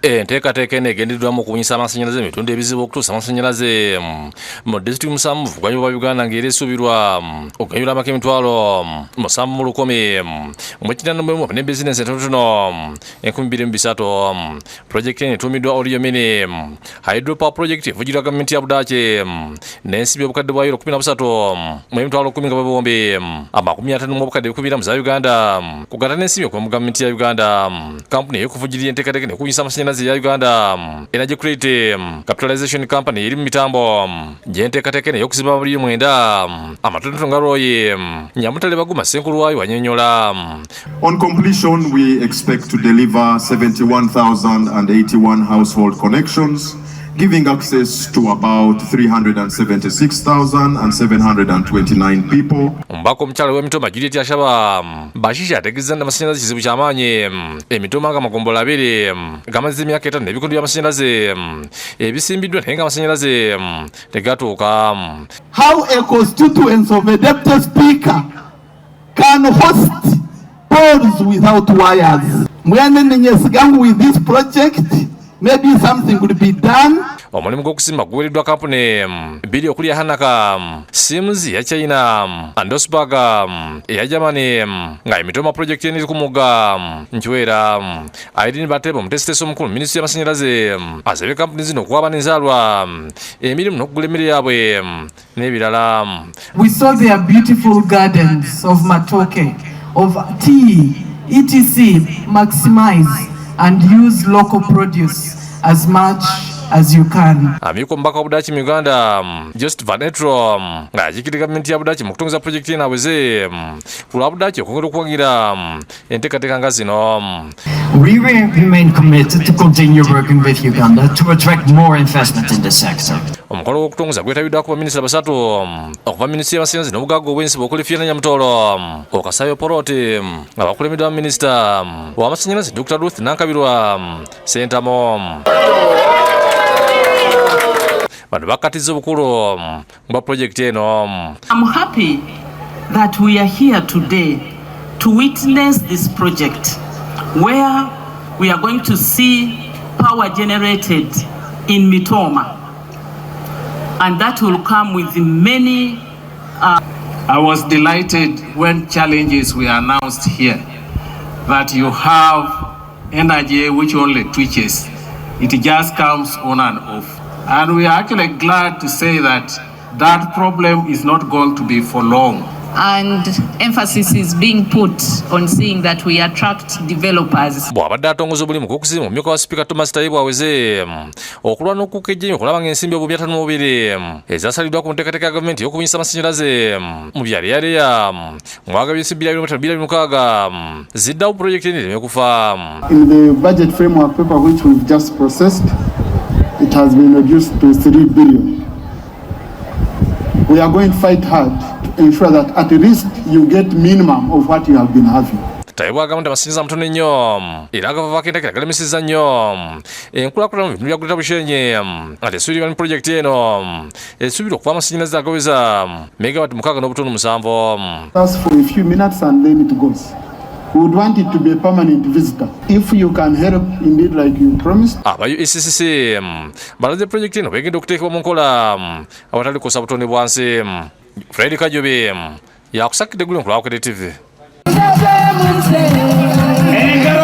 Enteekateeka eno egendereddwamu okubunyisa amasanyalaze mu bitundu ebizibu okutuusa amasanyalaze mu disitulikiti musanvu bugwanjuba bwa Uganda ng'era esuubirwa okuganyula amaka emitwalo 710 mu ekinanamulimu ne bizinensi entonotono 2023. Pulojekiti eno etuumiddwa Oluyomini Hydropower Project evujjirwa gavumenti ya Budaaki n'ensimbi obukadde bwa euro 13 mu emitwalo 10 nga bwebombi 50 mu obukadde 200 za Uganda kugatta n'ensimbi okuva mu gavumenti ya Uganda. Kampuni ey'okuvujjirira enteekateeka okubunyisa amasanyalaze ya Uganda Energy Create Capitalization Company eri mu mitambo gy'enteekateeka eno ey'okuzimba amabiriro mwenda amatonotono nga Royi Nyamutale Baguma Senkulu waayo wannyonnyola. On completion, we expect to deliver 71,081 household connections, giving access to about 376,729 people. Mbako omukyala w'emitoma Juliet Ashaba Bashisha ategeeza nti amasanyalaze kizibu ky'amaanyi emitoma nga magombola 2 gamaze emyaka 5 n'ebikondo by'amasanyalaze ebisimbiddwa naye nga amasanyalaze tegatuuka. How a constituency of a deputy speaker can host polls without wires. With this project, maybe something would be done. Omulimu gw'okusimba guweereddwa kampuni bbiri okuli Hanaka, Sims ya China, Andosberg eya Germany nga emitoma pulojekiti eno eri ku mugga Nchwera. Irene Batebo omutesitesi omukulu minisitule y'amasanyalaze asabye kampuni zino okuwaba n'enzaalwa emirimu n'okugula emmere yaabwe n'ebirala. We saw their beautiful gardens of matoke, of tea, etc. Maximize and use local produce as much as you can. Amiko mbaka wa Budaaki mu Uganda Just Vanetro nga yakiikirira gavumenti ya Budaaki mu kutongoza pulojekiti eno aweze ku lwa Budaaki okwongera okuwagira enteekateeka nga zino. We remain committed to continue working with Uganda to attract more investment in this sector. Omukolo gw'okutongoza gwetabiddwako baminisita basatu okuva minisitule y'amasanyalaze n'obugagga obw'ensibo okuli Fiona Nyamutolo, Okasayo Poroti nga bakulembeddwa minisita w'amasanyalaze Dr. Ruth Nankabirwa Sentamo. Bano bakatiza obukulu bwa pulojekiti eno. I'm happy that we are here today to witness this project where we are going to see power generated in Mitoma, and that will come with many. I was delighted when challenges were announced here that you have energy which only twitches. It just comes on and off. And we are actually glad to say that that problem is not going to be for long. And emphasis is being put on seeing that we attract developers. Bw'abadde atongoza obulimu gw'okuzimba omumyuka wa Sipiika Thomas Tayibwa aweze okulwana okukejjenya okulaba ng'ensimbi obu 502 ezasaliddwa ku nteekateeka ya gavumenti y'okubunyisa amasanyalaze mu byaleyaaleya mwagabye ensimbi $2,600 ziddawo pulojekiti eno ereme kufa. In the budget framework paper which we've just processed, it has been reduced to 3 billion. We are going to fight hard to ensure that at least you get minimum of what you have been having. Tayibwa agamba nti amasanyalaze amatono ennyo era agavaako enteekateeka galemisizza nnyo enkulaakulana mu bitundu bya Greater Bushenyi ate esuubirwa ne pulojekiti eno esuubirwa okuva amasanyalaze agaweza megawati 6.7. That's for a few minutes and then it goes. We would want it to be a permanent visitor. If you can help indeed like you promised. Aba UCCC balaze pulojekiti eno begenda okuteekebwa mu nkola awatali kukosa butonde bwansi. Fred Kajobe yakusakidde guli ku Bukedde TV.